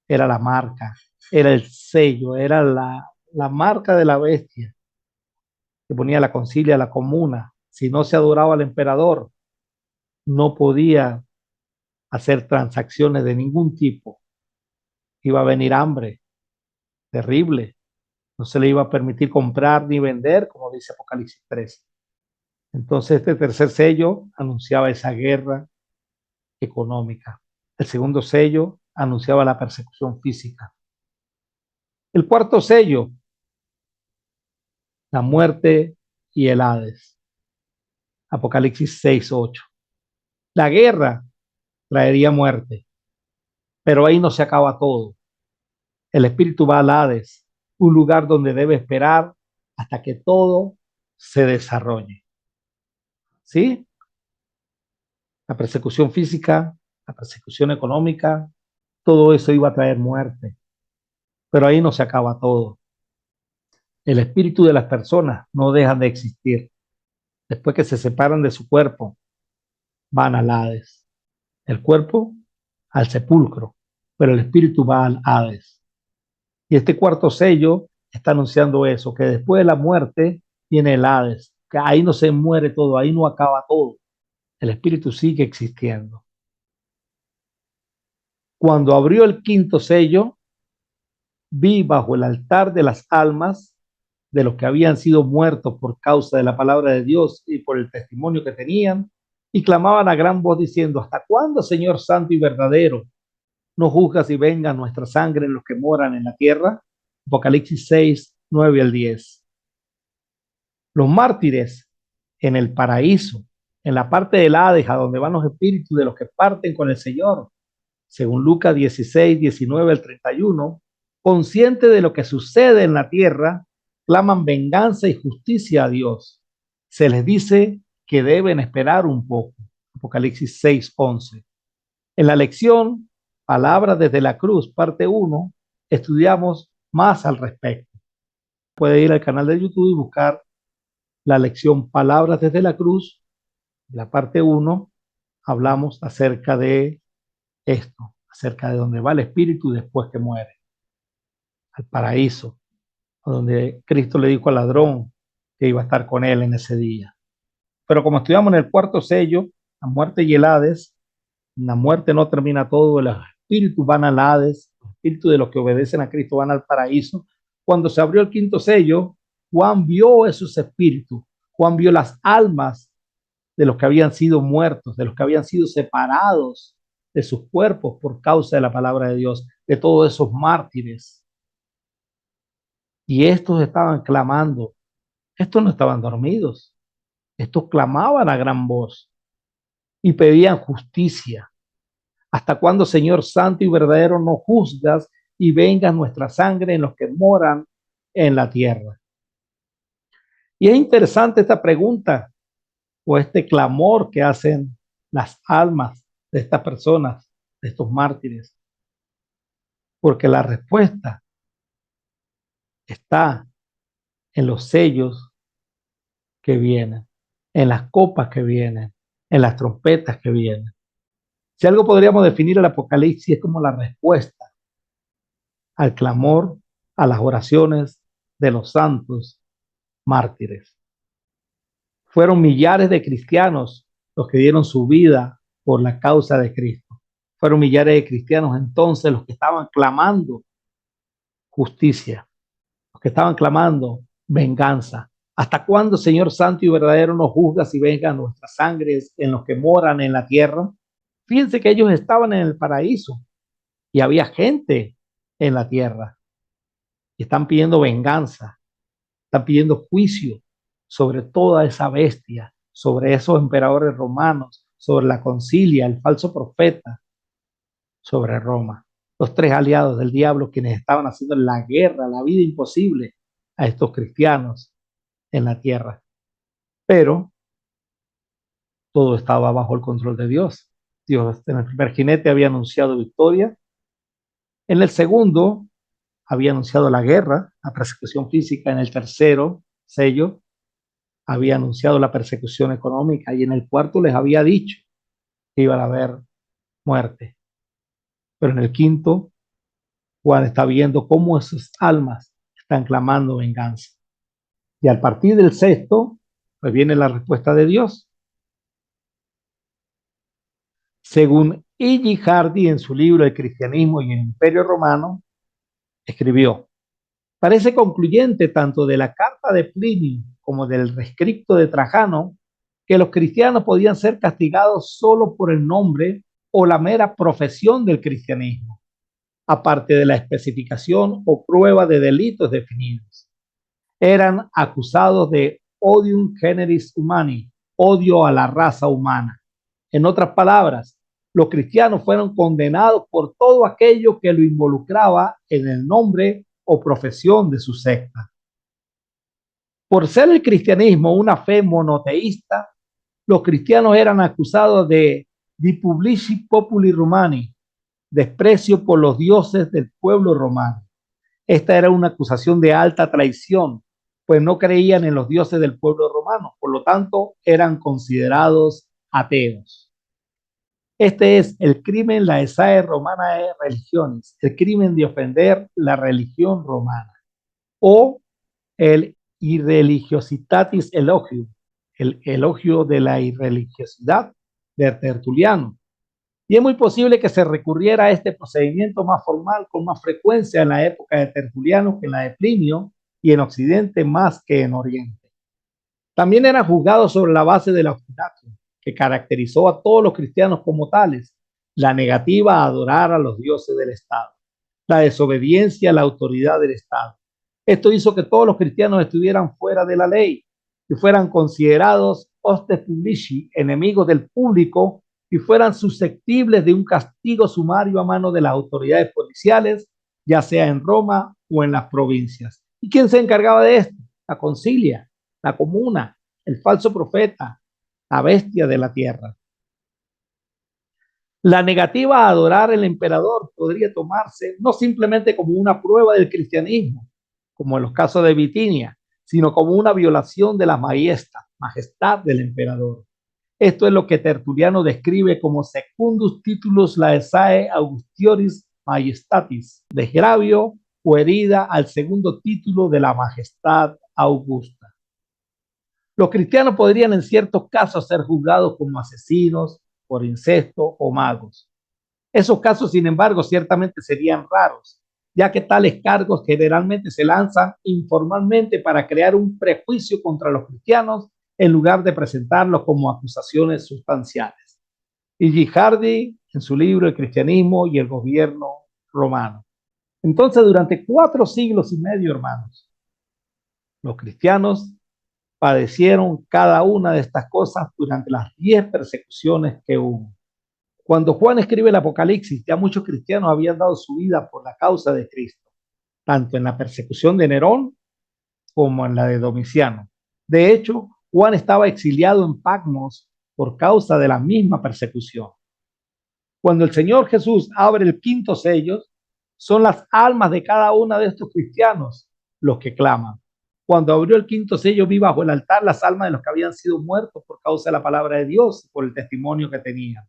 Era la marca, era el sello, era la marca de la bestia que ponía la concilia, la comuna. Si no se adoraba al emperador, no podía hacer transacciones de ningún tipo. Iba a venir hambre terrible. No se le iba a permitir comprar ni vender, como dice Apocalipsis 13. Entonces este tercer sello anunciaba esa guerra económica. El segundo sello anunciaba la persecución física. El cuarto sello, la muerte y el Hades. Apocalipsis 6:8. La guerra traería muerte, pero ahí no se acaba todo. El espíritu va al Hades, un lugar donde debe esperar hasta que todo se desarrolle. ¿Sí? La persecución física, la persecución económica, todo eso iba a traer muerte, pero ahí no se acaba todo. El espíritu de las personas no deja de existir. Después que se separan de su cuerpo, van al Hades. El cuerpo al sepulcro, pero el espíritu va al Hades. Y este cuarto sello está anunciando eso, que después de la muerte viene el Hades, que ahí no se muere todo, ahí no acaba todo. El espíritu sigue existiendo. Cuando abrió el quinto sello, vi bajo el altar de las almas de los que habían sido muertos por causa de la palabra de Dios y por el testimonio que tenían, y clamaban a gran voz diciendo: ¿hasta cuándo, Señor santo y verdadero, no juzgas y venga nuestra sangre en los que moran en la tierra? Apocalipsis 6, 9 al 10. Los mártires en el paraíso, en la parte del Hades, a donde van los espíritus de los que parten con el Señor, según Lucas 16, 19 al 31, consciente de lo que sucede en la tierra, claman venganza y justicia a Dios. Se les dice que deben esperar un poco. Apocalipsis 6, 11. En la lección Palabras desde la Cruz, parte 1, estudiamos más al respecto. Puede ir al canal de YouTube y buscar la lección Palabras desde la Cruz. En la parte 1 hablamos acerca de esto, acerca de dónde va el espíritu después que muere, al paraíso, donde Cristo le dijo al ladrón que iba a estar con él en ese día. Pero como estudiamos en el cuarto sello, la muerte y el Hades, la muerte no termina todo, los espíritus van al Hades, los espíritus de los que obedecen a Cristo van al paraíso. Cuando se abrió el quinto sello, Juan vio esos espíritus, Juan vio las almas de los que habían sido muertos, de los que habían sido separados de sus cuerpos por causa de la palabra de Dios, de todos esos mártires. Y estos estaban clamando, estos no estaban dormidos, estos clamaban a gran voz y pedían justicia. ¿Hasta cuándo, Señor santo y verdadero, no juzgas y vengas nuestra sangre en los que moran en la tierra? Y es interesante esta pregunta o este clamor que hacen las almas de estas personas, de estos mártires, porque la respuesta está en los sellos que vienen, en las copas que vienen, en las trompetas que vienen. Si algo podríamos definir el Apocalipsis es como la respuesta al clamor, a las oraciones de los santos mártires. Fueron millares de cristianos los que dieron su vida por la causa de Cristo. Fueron millares de cristianos entonces los que estaban clamando justicia, los que estaban clamando venganza. ¿Hasta cuándo, Señor santo y verdadero, nos juzgas y vengan nuestras sangres en los que moran en la tierra? Fíjense que ellos estaban en el paraíso y había gente en la tierra y están pidiendo venganza, están pidiendo juicio sobre toda esa bestia, sobre esos emperadores romanos, sobre la concilia, el falso profeta, sobre Roma. Los tres aliados del diablo quienes estaban haciendo la guerra, la vida imposible a estos cristianos en la tierra. Pero todo estaba bajo el control de Dios. Dios en el primer jinete había anunciado victoria. En el segundo había anunciado la guerra, la persecución física. En el tercero sello había anunciado la persecución económica. Y en el cuarto les había dicho que iba a haber muerte. Pero en el quinto, Juan está viendo cómo esas almas están clamando venganza. Y al partir del sexto, pues viene la respuesta de Dios. Según E.G. Hardy en su libro El cristianismo y el imperio romano, escribió: parece concluyente tanto de la carta de Plinio como del rescripto de Trajano que los cristianos podían ser castigados solo por el nombre o la mera profesión del cristianismo, aparte de la especificación o prueba de delitos definidos. Eran acusados de odium generis humani, odio a la raza humana. En otras palabras, los cristianos fueron condenados por todo aquello que lo involucraba en el nombre o profesión de su secta. Por ser el cristianismo una fe monoteísta, los cristianos eran acusados de di publici populi romani, desprecio por los dioses del pueblo romano. Esta era una acusación de alta traición, pues no creían en los dioses del pueblo romano, por lo tanto eran considerados ateos. Este es el crimen laicae romanae religiones, el crimen de ofender la religión romana, o el irreligiositatis elogium, el elogio de la irreligiosidad de Tertuliano. Y es muy posible que se recurriera a este procedimiento más formal con más frecuencia en la época de Tertuliano que en la de Plinio, y en Occidente más que en Oriente. También eran juzgados sobre la base de la obstinación, que caracterizó a todos los cristianos como tales: la negativa a adorar a los dioses del Estado, la desobediencia a la autoridad del Estado. Esto hizo que todos los cristianos estuvieran fuera de la ley y fueran considerados hostes publici, enemigos del público, y fueran susceptibles de un castigo sumario a mano de las autoridades policiales, ya sea en Roma o en las provincias. ¿Y quién se encargaba de esto? La concilia, la comuna, el falso profeta, la bestia de la tierra. La negativa a adorar al emperador podría tomarse no simplemente como una prueba del cristianismo, como en los casos de Bitinia, sino como una violación de la majestad del emperador. Esto es lo que Tertuliano describe como secundus titulus laesae augustioris majestatis, desgravio o herida al segundo título de la majestad augusta. Los cristianos podrían en ciertos casos ser juzgados como asesinos, por incesto o magos. Esos casos, sin embargo, ciertamente serían raros, ya que tales cargos generalmente se lanzan informalmente para crear un prejuicio contra los cristianos en lugar de presentarlos como acusaciones sustanciales. Y Gihardi, en su libro El cristianismo y el gobierno romano. Entonces, durante 4 siglos y medio, hermanos, los cristianos padecieron cada una de estas cosas durante las 10 persecuciones que hubo. Cuando Juan escribe el Apocalipsis, ya muchos cristianos habían dado su vida por la causa de Cristo, tanto en la persecución de Nerón como en la de Domiciano. De hecho, Juan estaba exiliado en Patmos por causa de la misma persecución. Cuando el Señor Jesús abre el quinto sello, son las almas de cada uno de estos cristianos los que claman. Cuando abrió el quinto sello, vi bajo el altar las almas de los que habían sido muertos por causa de la palabra de Dios, por el testimonio que tenían.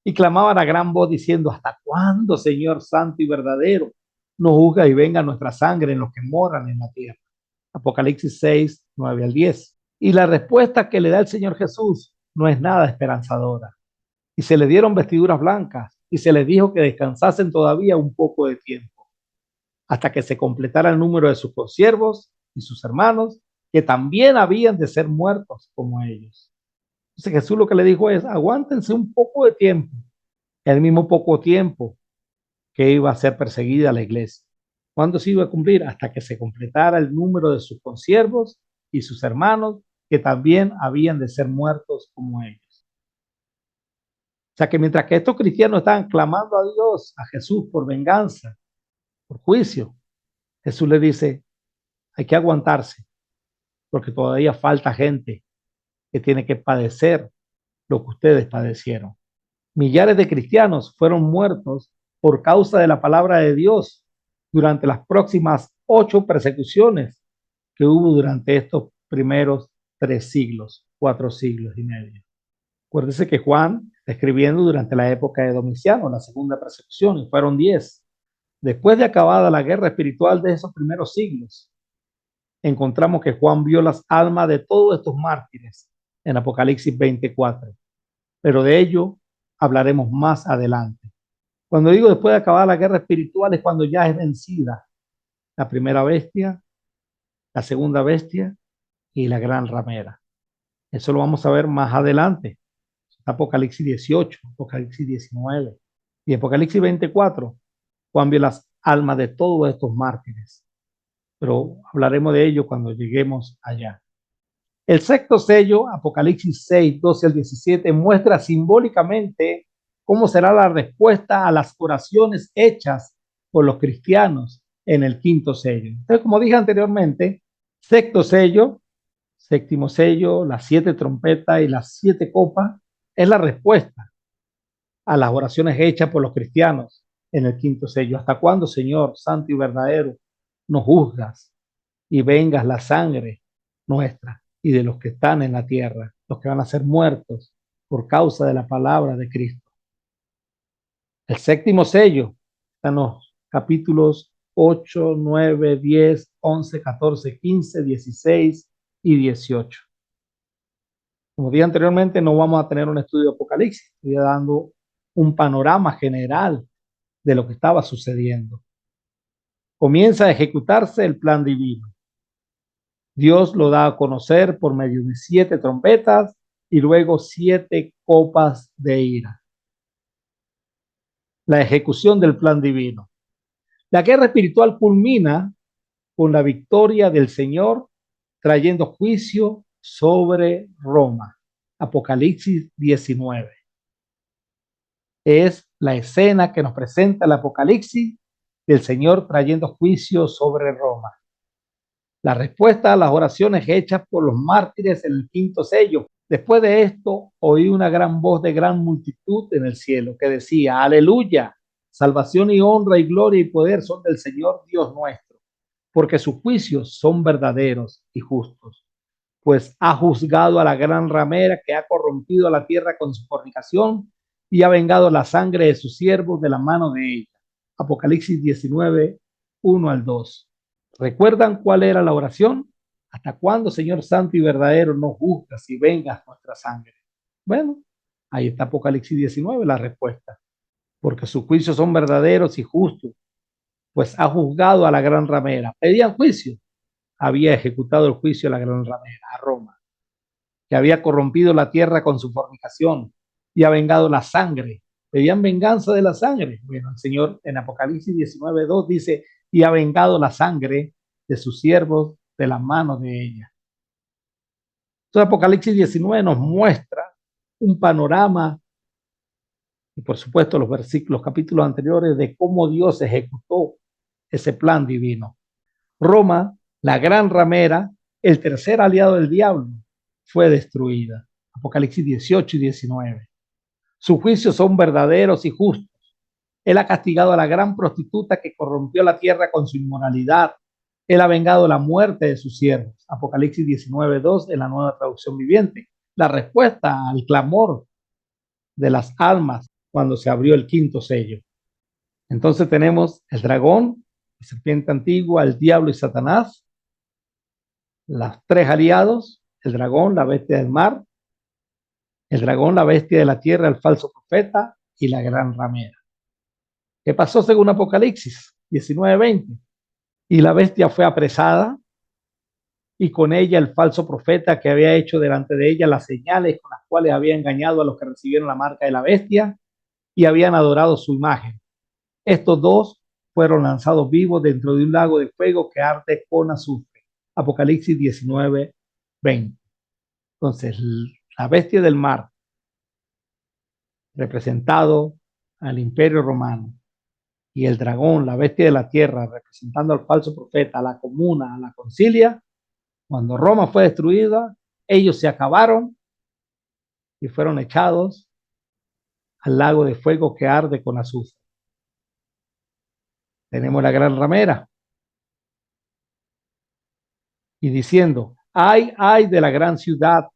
Y clamaban a gran voz diciendo: ¿hasta cuándo, Señor santo y verdadero, nos juzga y venga nuestra sangre en los que moran en la tierra? Apocalipsis 6, 9 al 10. Y la respuesta que le da el Señor Jesús no es nada esperanzadora. Y se le dieron vestiduras blancas y se les dijo que descansasen todavía un poco de tiempo, hasta que se completara el número de sus consiervos y sus hermanos, que también habían de ser muertos como ellos. Entonces Jesús lo que le dijo es: aguántense un poco de tiempo, el mismo poco tiempo que iba a ser perseguida la iglesia. ¿Cuándo se iba a cumplir? Hasta que se completara el número de sus consiervos y sus hermanos, que también habían de ser muertos como ellos. O sea que mientras que estos cristianos estaban clamando a Dios, a Jesús, por venganza, por juicio, Jesús le dice: hay que aguantarse, porque todavía falta gente que tiene que padecer lo que ustedes padecieron. Millares de cristianos fueron muertos por causa de la palabra de Dios durante las próximas 8 persecuciones que hubo durante estos primeros 3 siglos, 4 siglos y medio. Acuérdese que Juan está escribiendo durante la época de Domiciano, la segunda persecución, y fueron 10. Después de acabada la guerra espiritual de esos primeros siglos, encontramos que Juan vio las almas de todos estos mártires en Apocalipsis 24, pero de ello hablaremos más adelante. Cuando digo después de acabar la guerra espiritual, es cuando ya es vencida la primera bestia, la segunda bestia y la gran ramera. Eso lo vamos a ver más adelante. Apocalipsis 18, Apocalipsis 19 y Apocalipsis 24. Juan vio las almas de todos estos mártires, pero hablaremos de ello cuando lleguemos allá. El sexto sello, Apocalipsis 6, 12 al 17, muestra simbólicamente cómo será la respuesta a las oraciones hechas por los cristianos en el quinto sello. Entonces, como dije anteriormente, sexto sello, séptimo sello, las 7 trompetas y las 7 copas es la respuesta a las oraciones hechas por los cristianos en el quinto sello. ¿Hasta cuándo, Señor santo y verdadero, nos juzgas y vengas la sangre nuestra y de los que están en la tierra, los que van a ser muertos por causa de la palabra de Cristo? El séptimo sello está en los capítulos 8, 9, 10, 11, 14, 15, 16 y 18. Como dije anteriormente, no vamos a tener un estudio de Apocalipsis, estoy dando un panorama general de lo que estaba sucediendo. Comienza a ejecutarse el plan divino. Dios lo da a conocer por medio de 7 trompetas y luego 7 copas de ira. La ejecución del plan divino. La guerra espiritual culmina con la victoria del Señor trayendo juicio sobre Roma. Apocalipsis 19. Es la escena que nos presenta el Apocalipsis del Señor trayendo juicio sobre Roma. La respuesta a las oraciones hechas por los mártires en el quinto sello. Después de esto, oí una gran voz de gran multitud en el cielo que decía: aleluya, salvación y honra y gloria y poder son del Señor Dios nuestro, porque sus juicios son verdaderos y justos, pues ha juzgado a la gran ramera que ha corrompido a la tierra con su fornicación y ha vengado la sangre de sus siervos de la mano de ella. Apocalipsis 19, 1 al 2. ¿Recuerdan cuál era la oración? ¿Hasta cuándo, Señor santo y verdadero, no juzgas y vengas nuestra sangre? Bueno, ahí está Apocalipsis 19, la respuesta. Porque sus juicios son verdaderos y justos, pues ha juzgado a la gran ramera. Pedían juicio. Había ejecutado el juicio a la gran ramera, a Roma, que había corrompido la tierra con su fornicación y ha vengado la sangre. Pedían venganza de la sangre. Bueno, el Señor en Apocalipsis 19:2 dice: y ha vengado la sangre de sus siervos de las manos de ella. Entonces Apocalipsis 19 nos muestra un panorama y por supuesto los capítulos anteriores de cómo Dios ejecutó ese plan divino. Roma, la gran ramera, el tercer aliado del diablo, fue destruida. Apocalipsis 18 y 19. Sus juicios son verdaderos y justos. Él ha castigado a la gran prostituta que corrompió la tierra con su inmoralidad. Él ha vengado la muerte de sus siervos. Apocalipsis 19:2 en la Nueva Traducción Viviente. La respuesta al clamor de las almas cuando se abrió el quinto sello. Entonces tenemos el dragón, la serpiente antigua, el diablo y Satanás, los tres aliados, el dragón, la bestia del mar, el dragón, la bestia de la tierra, el falso profeta y la gran ramera. ¿Qué pasó según Apocalipsis 19:20? Y la bestia fue apresada y con ella el falso profeta que había hecho delante de ella las señales con las cuales había engañado a los que recibieron la marca de la bestia y habían adorado su imagen. Estos dos fueron lanzados vivos dentro de un lago de fuego que arde con azufre. Apocalipsis 19:20. Entonces, la bestia del mar, representado al imperio romano, y el dragón, la bestia de la tierra, representando al falso profeta, a la comuna, a la concilia, cuando Roma fue destruida, ellos se acabaron y fueron echados al lago de fuego que arde con azufre. Tenemos la gran ramera y diciendo, ay de la gran ciudad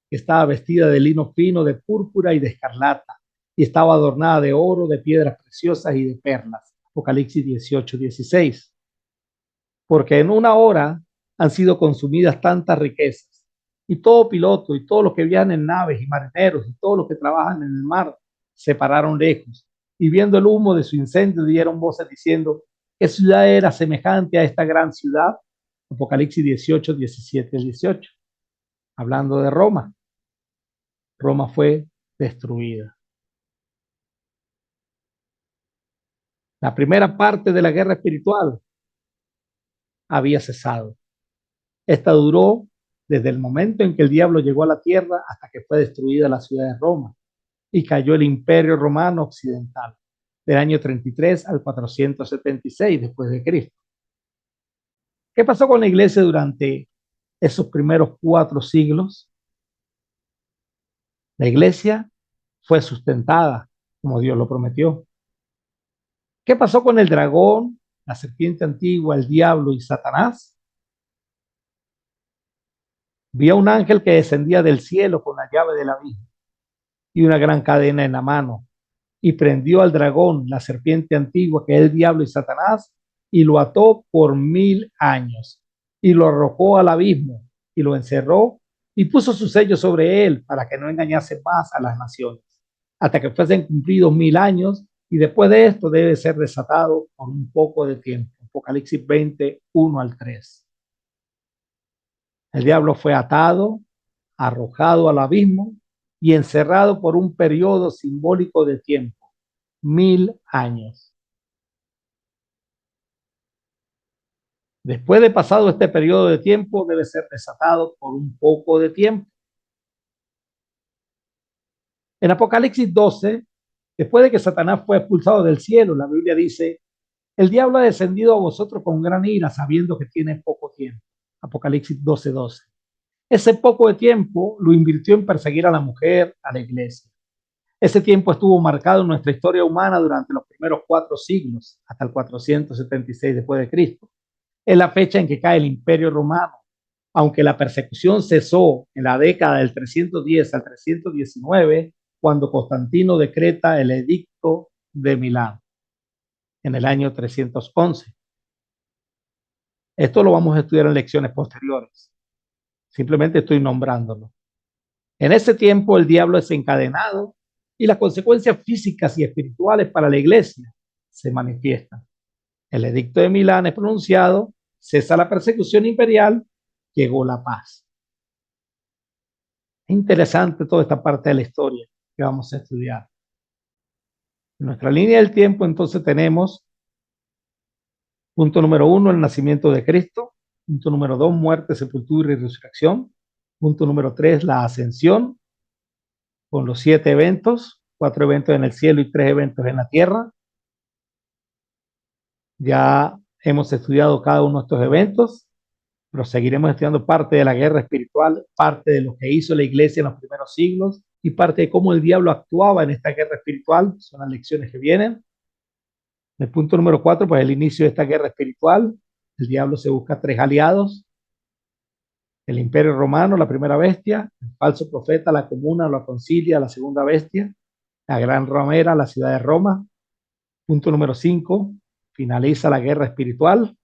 que estaba vestida de lino fino, de púrpura y de escarlata, y estaba adornada de oro, de piedras preciosas y de perlas. Apocalipsis 18:16. Porque en una hora han sido consumidas tantas riquezas, y todo piloto, y todos los que viajan en naves, y marineros, y todos los que trabajan en el mar, se pararon lejos, y viendo el humo de su incendio, dieron voces diciendo, ¿qué ciudad era semejante a esta gran ciudad? Apocalipsis 18:17-18. Hablando de Roma. Roma fue destruida. La primera parte de la guerra espiritual había cesado. Esta duró desde el momento en que el diablo llegó a la tierra hasta que fue destruida la ciudad de Roma y cayó el imperio romano occidental del año 33 al 476 después de Cristo. ¿Qué pasó con la iglesia durante esos primeros 4 siglos? La iglesia fue sustentada como Dios lo prometió. ¿Qué pasó con el dragón, la serpiente antigua, el diablo y Satanás? Vi a un ángel que descendía del cielo con la llave del abismo y una gran cadena en la mano, y prendió al dragón, la serpiente antigua, que es el diablo y Satanás, y lo ató por 1000 años, y lo arrojó al abismo, y lo encerró, y puso su sello sobre él para que no engañase más a las naciones, hasta que fuesen cumplidos 1000 años, y después de esto debe ser desatado por un poco de tiempo. Apocalipsis 20:1-3. El diablo fue atado, arrojado al abismo y encerrado por un periodo simbólico de tiempo, 1000 años. Después de pasado este periodo de tiempo, debe ser desatado por un poco de tiempo. En Apocalipsis 12, después de que Satanás fue expulsado del cielo, la Biblia dice, el diablo ha descendido a vosotros con gran ira, sabiendo que tiene poco tiempo. Apocalipsis 12:12. Ese poco de tiempo lo invirtió en perseguir a la mujer, a la iglesia. Ese tiempo estuvo marcado en nuestra historia humana durante los primeros 4 siglos, hasta el 476 después de Cristo. Es la fecha en que cae el Imperio Romano, aunque la persecución cesó en la década del 310 al 319, cuando Constantino decreta el Edicto de Milán en el año 311. Esto lo vamos a estudiar en lecciones posteriores. Simplemente estoy nombrándolo. En ese tiempo el diablo es encadenado y las consecuencias físicas y espirituales para la iglesia se manifiestan. El edicto de Milán es pronunciado, cesa la persecución imperial, llegó la paz. Es interesante toda esta parte de la historia que vamos a estudiar. En nuestra línea del tiempo entonces tenemos punto número 1, el nacimiento de Cristo. Punto número 2, muerte, sepultura y resurrección. Punto número 3, la ascensión con los 7 eventos 4 eventos en el cielo y 3 eventos en la tierra. Ya hemos estudiado cada uno de estos eventos, pero seguiremos estudiando parte de la guerra espiritual, parte de lo que hizo la iglesia en los primeros siglos y parte de cómo el diablo actuaba en esta guerra espiritual. Son las lecciones que vienen. El punto número 4, pues el inicio de esta guerra espiritual. El diablo se busca 3 aliados: el imperio romano, la primera bestia; el falso profeta, la comuna, la concilia, la segunda bestia; la gran ramera, la ciudad de Roma. Punto número 5, finaliza la guerra espiritual.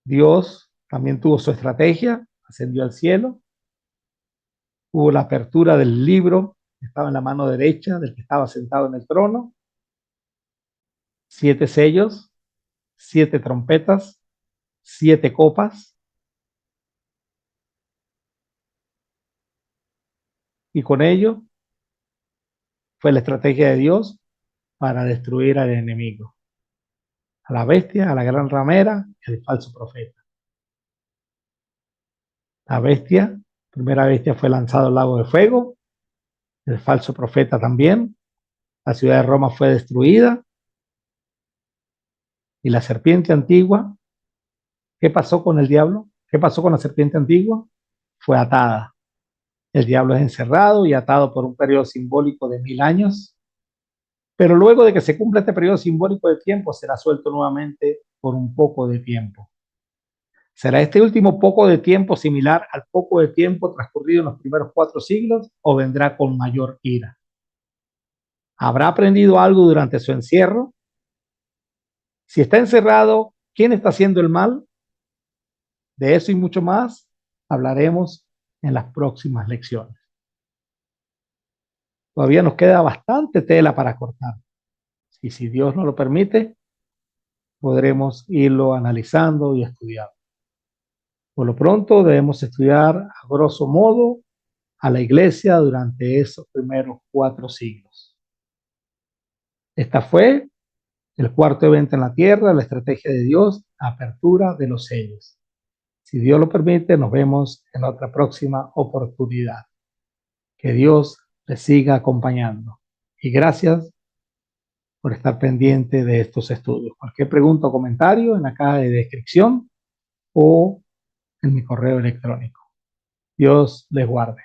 Dios también tuvo su estrategia, ascendió al cielo. Hubo la apertura del libro que estaba en la mano derecha del que estaba sentado en el trono. 7 sellos, 7 trompetas, 7 copas. Y con ello fue la estrategia de Dios para destruir al enemigo, a la bestia, a la gran ramera y al falso profeta. La bestia, primera bestia, fue lanzado al lago de fuego, el falso profeta también. La ciudad de Roma fue destruida. Y la serpiente antigua, ¿qué pasó con el diablo? ¿Qué pasó con la serpiente antigua? Fue atada. El diablo es encerrado y atado por un periodo simbólico de 1000 años, pero luego de que se cumpla este periodo simbólico de tiempo, será suelto nuevamente por un poco de tiempo. ¿Será este último poco de tiempo similar al poco de tiempo transcurrido en los primeros 4 siglos o vendrá con mayor ira? ¿Habrá aprendido algo durante su encierro? Si está encerrado, ¿quién está haciendo el mal? De eso y mucho más hablaremos en las próximas lecciones. Todavía nos queda bastante tela para cortar. Y si Dios nos lo permite, podremos irlo analizando y estudiando. Por lo pronto debemos estudiar a grosso modo a la iglesia durante esos primeros 4 siglos. Esta fue el cuarto evento en la tierra, la estrategia de Dios, apertura de los sellos. Si Dios lo permite, nos vemos en otra próxima oportunidad. Que Dios les siga acompañando. Y gracias por estar pendiente de estos estudios. Cualquier pregunta o comentario en la caja de descripción o en mi correo electrónico. Dios les guarde.